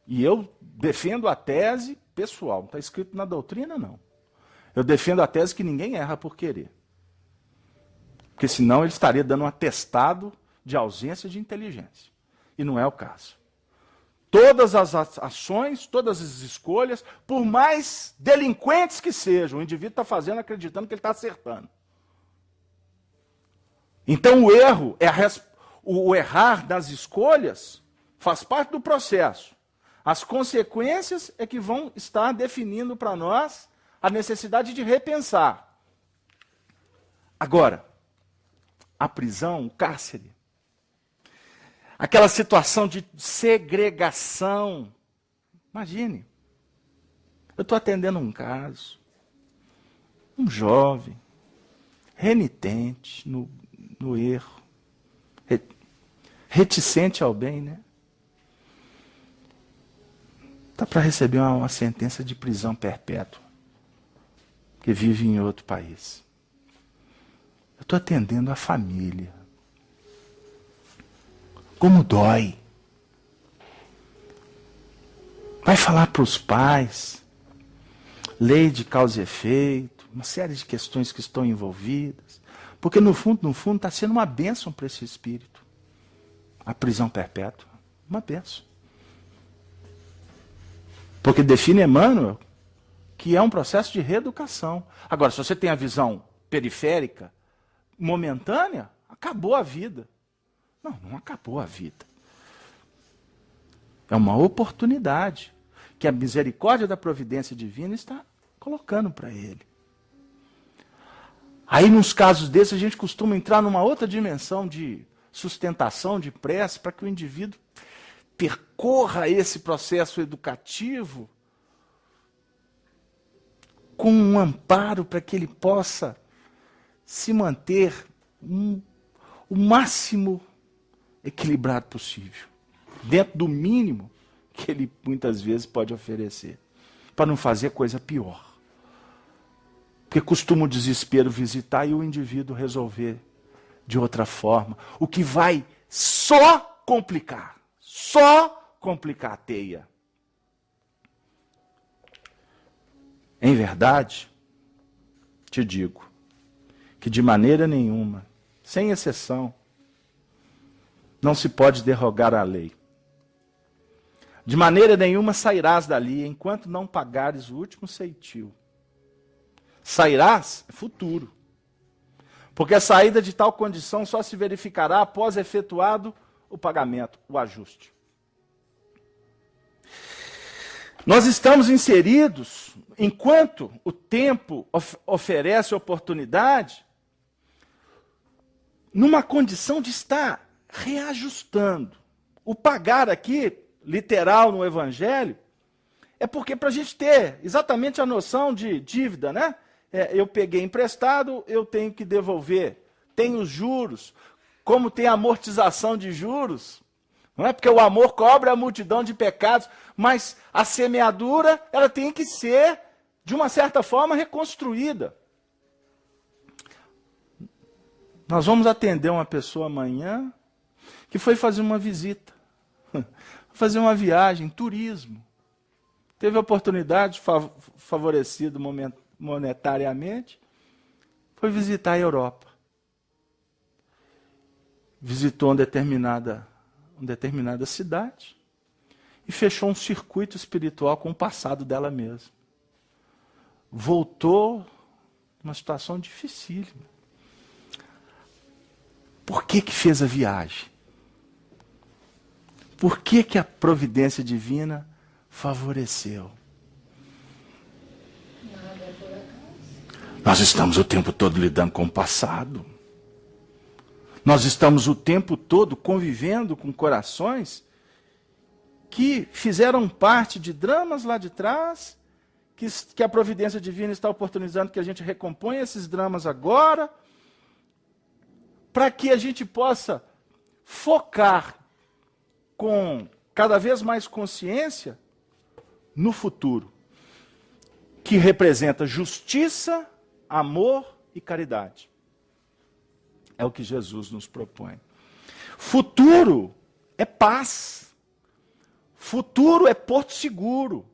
E eu defendo a tese pessoal, não está escrito na doutrina, não. Eu defendo a tese que ninguém erra por querer. Porque senão ele estaria dando um atestado de ausência de inteligência. E não é o caso. Todas as ações, todas as escolhas, por mais delinquentes que sejam, o indivíduo está fazendo acreditando que ele está acertando. Então o erro, o errar das escolhas, faz parte do processo. As consequências é que vão estar definindo para nós a necessidade de repensar. Agora, a prisão, o cárcere, aquela situação de segregação. Imagine, eu estou atendendo um caso, um jovem, renitente no erro, reticente ao bem, né? Está para receber uma sentença de prisão perpétua, que vive em outro país. Eu estou atendendo a família. Como dói. Vai falar para os pais, lei de causa e efeito, uma série de questões que estão envolvidas. Porque no fundo, está sendo uma bênção para esse espírito. A prisão perpétua, uma bênção. Porque define Emmanuel que é um processo de reeducação. Agora, se você tem a visão periférica, momentânea, acabou a vida. Não, não acabou a vida. É uma oportunidade que a misericórdia da providência divina está colocando para ele. Aí, nos casos desses, a gente costuma entrar numa outra dimensão de sustentação, de prece, para que o indivíduo percorra esse processo educativo com um amparo para que ele possa se manter o máximo equilibrado possível, dentro do mínimo que ele muitas vezes pode oferecer, para não fazer coisa pior. Porque costuma o desespero visitar e o indivíduo resolver de outra forma, o que vai só complicar a teia. Em verdade, te digo que de maneira nenhuma, sem exceção, não se pode derrogar a lei. De maneira nenhuma sairás dali enquanto não pagares o último ceitil. Sairás é futuro. Porque a saída de tal condição só se verificará após efetuado o pagamento, o ajuste. Nós estamos inseridos, enquanto o tempo oferece oportunidade, numa condição de estar reajustando. O pagar aqui, literal no Evangelho, é porque para a gente ter exatamente a noção de dívida, né? Eu peguei emprestado, eu tenho que devolver. Tem os juros, como tem a amortização de juros, não é? Porque o amor cobre a multidão de pecados, mas a semeadura, ela tem que ser, de uma certa forma, reconstruída. Nós vamos atender uma pessoa amanhã que foi fazer uma visita, fazer uma viagem, turismo. Teve a oportunidade, favorecido monetariamente, foi visitar a Europa. Visitou uma determinada cidade e fechou um circuito espiritual com o passado dela mesma. Voltou numa situação dificílima. Por que fez a viagem? Por que a providência divina favoreceu? Nós estamos o tempo todo lidando com o passado. Nós estamos o tempo todo convivendo com corações que fizeram parte de dramas lá de trás, que a providência divina está oportunizando que a gente recomponha esses dramas agora, para que a gente possa focar com cada vez mais consciência no futuro, que representa justiça, amor e caridade. É o que Jesus nos propõe. Futuro é paz. Futuro é porto seguro.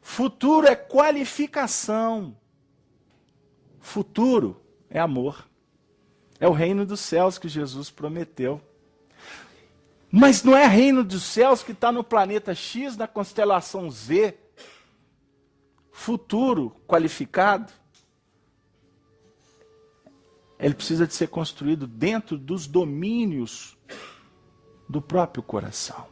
Futuro é qualificação. Futuro é amor. É o reino dos céus que Jesus prometeu. Mas não é reino dos céus que está no planeta X, na constelação Z. Futuro qualificado. Ele precisa de ser construído dentro dos domínios do próprio coração.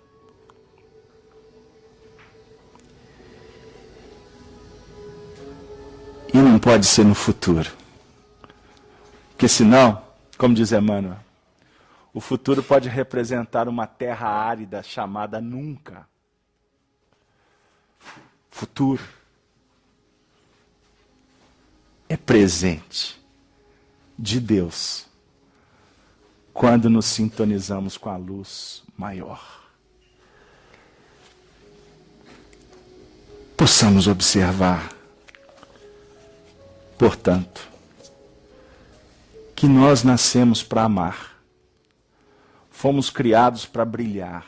E não pode ser no futuro. Porque senão, como diz Emmanuel, o futuro pode representar uma terra árida chamada nunca. Futuro é presente de Deus quando nos sintonizamos com a luz maior. Possamos observar, portanto, que nós nascemos para amar. Fomos criados para brilhar.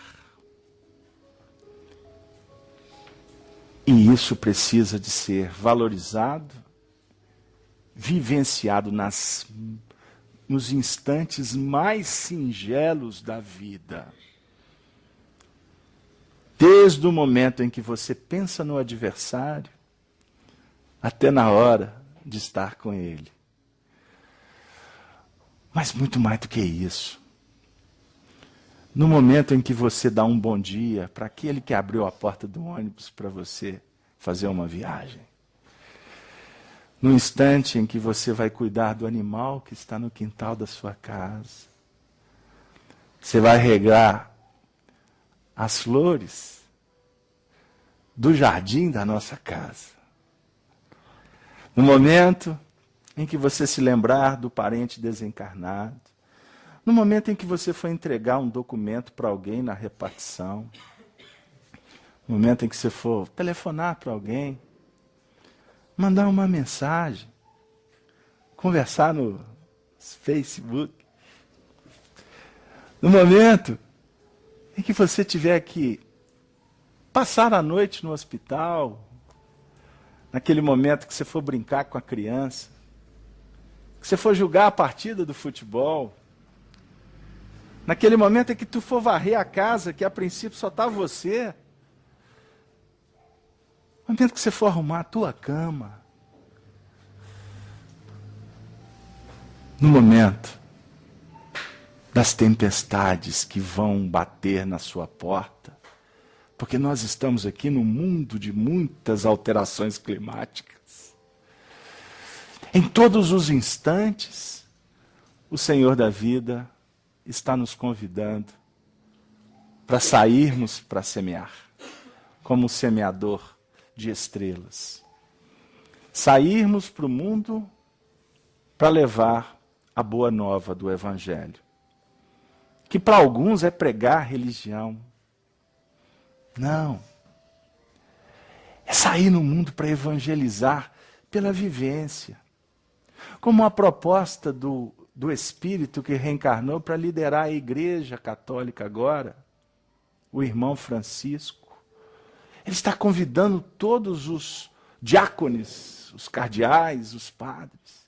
E isso precisa de ser valorizado, vivenciado nos instantes mais singelos da vida. Desde o momento em que você pensa no adversário, até na hora de estar com ele. Mas muito mais do que isso. No momento em que você dá um bom dia para aquele que abriu a porta do ônibus para você fazer uma viagem. No instante em que você vai cuidar do animal que está no quintal da sua casa. Você vai regar as flores do jardim da nossa casa. No momento em que você se lembrar do parente desencarnado. No momento em que você for entregar um documento para alguém na repartição. No momento em que você for telefonar para alguém. Mandar uma mensagem. Conversar no Facebook. No momento em que você tiver que passar a noite no hospital. Naquele momento que você for brincar com a criança. Que você for jogar a partida do futebol. Naquele momento em que tu for varrer a casa, que a princípio só está você. No momento que você for arrumar a tua cama. No momento das tempestades que vão bater na sua porta. Porque nós estamos aqui num mundo de muitas alterações climáticas. Em todos os instantes, o Senhor da vida está nos convidando para sairmos para semear, como um semeador de estrelas. Sairmos para o mundo para levar a boa nova do Evangelho, que para alguns é pregar religião. Não. É sair no mundo para evangelizar pela vivência. Como a proposta do Espírito que reencarnou para liderar a Igreja Católica agora, o irmão Francisco. Ele está convidando todos os diácones, os cardeais, os padres,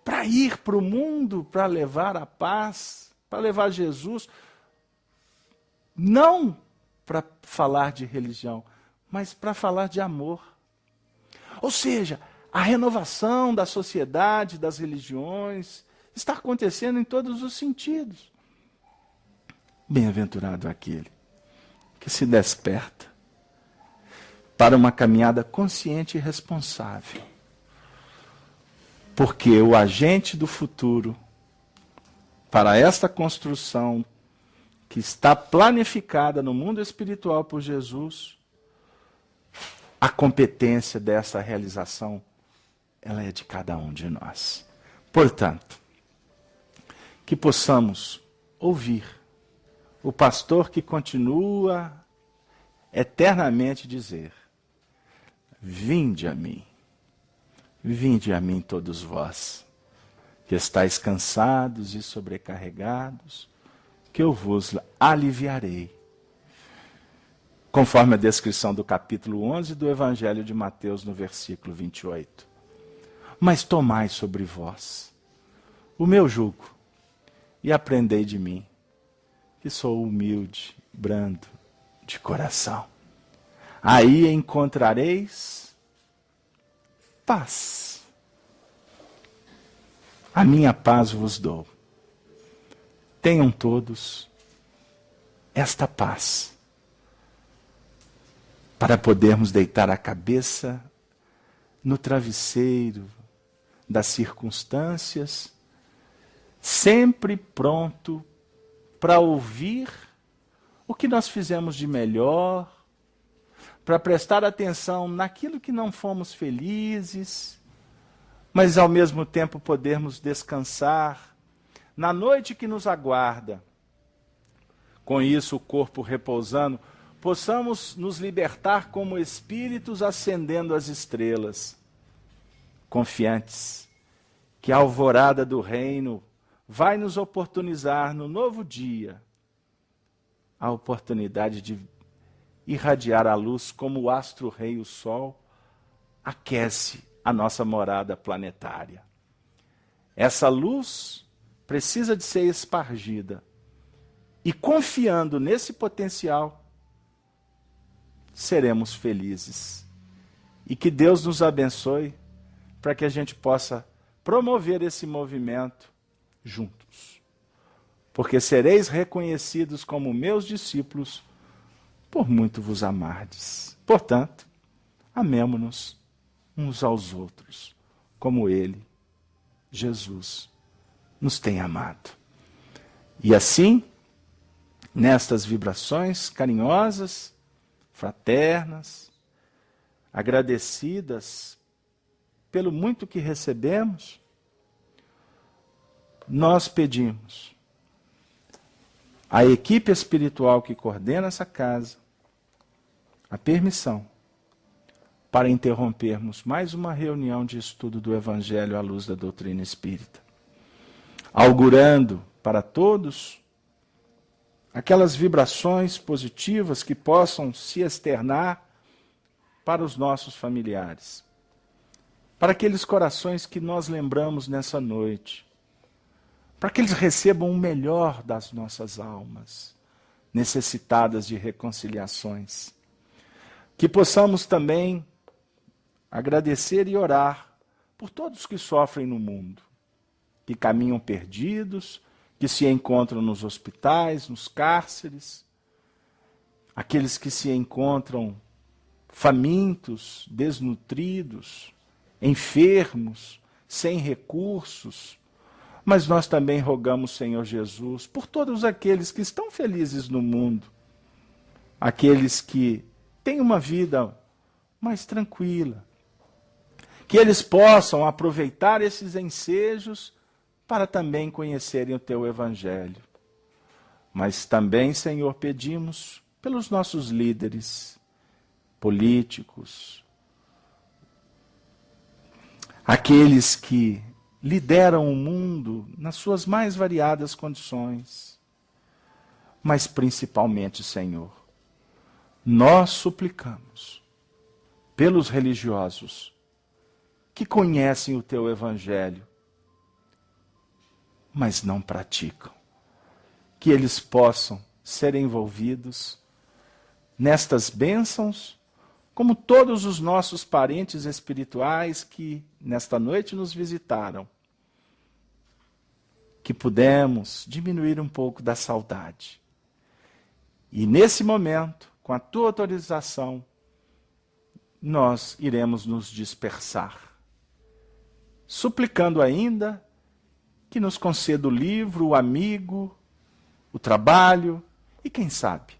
para ir para o mundo, para levar a paz, para levar Jesus, não para falar de religião, mas para falar de amor. Ou seja, a renovação da sociedade, das religiões, está acontecendo em todos os sentidos. Bem-aventurado aquele que se desperta para uma caminhada consciente e responsável. Porque o agente do futuro, para esta construção que está planificada no mundo espiritual por Jesus, a competência dessa realização, ela é de cada um de nós. Portanto, que possamos ouvir o pastor que continua eternamente dizer: vinde a mim todos vós, que estáis cansados e sobrecarregados, que eu vos aliviarei. Conforme a descrição do capítulo 11 do Evangelho de Mateus, no versículo 28. Mas tomai sobre vós o meu jugo e aprendei de mim, que sou humilde, brando de coração. Aí encontrareis paz. A minha paz vos dou. Tenham todos esta paz, para podermos deitar a cabeça no travesseiro das circunstâncias, sempre pronto para ouvir o que nós fizemos de melhor, para prestar atenção naquilo que não fomos felizes, mas ao mesmo tempo podermos descansar na noite que nos aguarda. Com isso, o corpo repousando, possamos nos libertar como espíritos ascendendo as estrelas, confiantes que a alvorada do reino vai nos oportunizar no novo dia a oportunidade de irradiar a luz como o astro-rei, o sol, aquece a nossa morada planetária. Essa luz precisa de ser espargida. E confiando nesse potencial, seremos felizes. E que Deus nos abençoe para que a gente possa promover esse movimento juntos. Porque sereis reconhecidos como meus discípulos, por muito vos amardes. Portanto, amemo-nos uns aos outros, como Ele, Jesus, nos tem amado. E assim, nestas vibrações carinhosas, fraternas, agradecidas pelo muito que recebemos, nós pedimos à equipe espiritual que coordena essa casa a permissão para interrompermos mais uma reunião de estudo do Evangelho à luz da doutrina espírita, augurando para todos aquelas vibrações positivas que possam se externar para os nossos familiares, para aqueles corações que nós lembramos nessa noite, para que eles recebam o melhor das nossas almas, necessitadas de reconciliações. Que possamos também agradecer e orar por todos que sofrem no mundo, que caminham perdidos, que se encontram nos hospitais, nos cárceres, aqueles que se encontram famintos, desnutridos, enfermos, sem recursos. Mas nós também rogamos, Senhor Jesus, por todos aqueles que estão felizes no mundo, aqueles que têm uma vida mais tranquila, que eles possam aproveitar esses ensejos para também conhecerem o Teu Evangelho. Mas também, Senhor, pedimos pelos nossos líderes políticos, aqueles que lideram o mundo nas suas mais variadas condições. Mas principalmente, Senhor, nós suplicamos pelos religiosos que conhecem o Teu Evangelho, mas não praticam. Que eles possam ser envolvidos nestas bênçãos, como todos os nossos parentes espirituais que nesta noite nos visitaram, que pudemos diminuir um pouco da saudade. E nesse momento, com a Tua autorização, nós iremos nos dispersar, suplicando ainda que nos conceda o livro, o amigo, o trabalho e, quem sabe,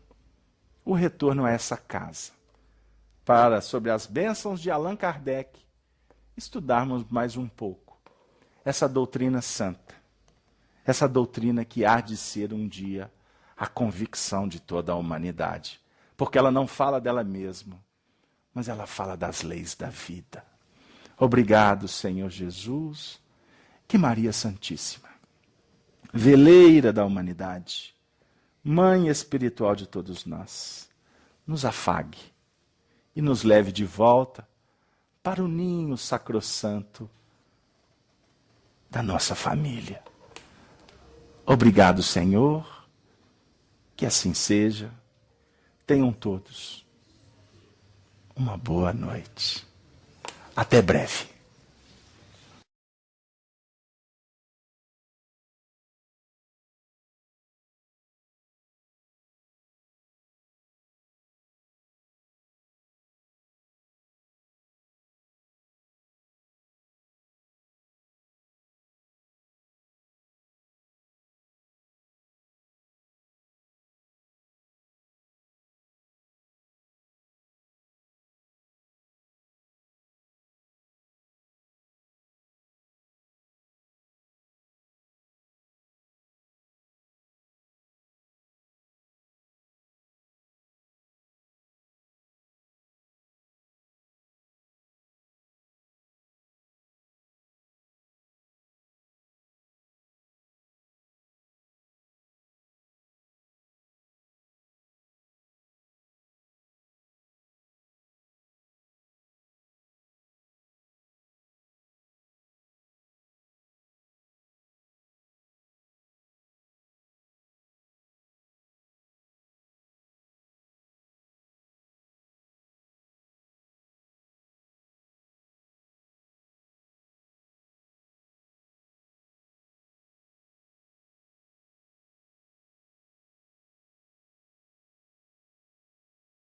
o retorno a essa casa, para, sobre as bênçãos de Allan Kardec, estudarmos mais um pouco essa doutrina santa, essa doutrina que há de ser um dia a convicção de toda a humanidade, porque ela não fala dela mesma, mas ela fala das leis da vida. Obrigado, Senhor Jesus, que Maria Santíssima, veleira da humanidade, mãe espiritual de todos nós, nos afague e nos leve de volta para o ninho sacrossanto da nossa família. Obrigado, Senhor, que assim seja. Tenham todos uma boa noite. Até breve.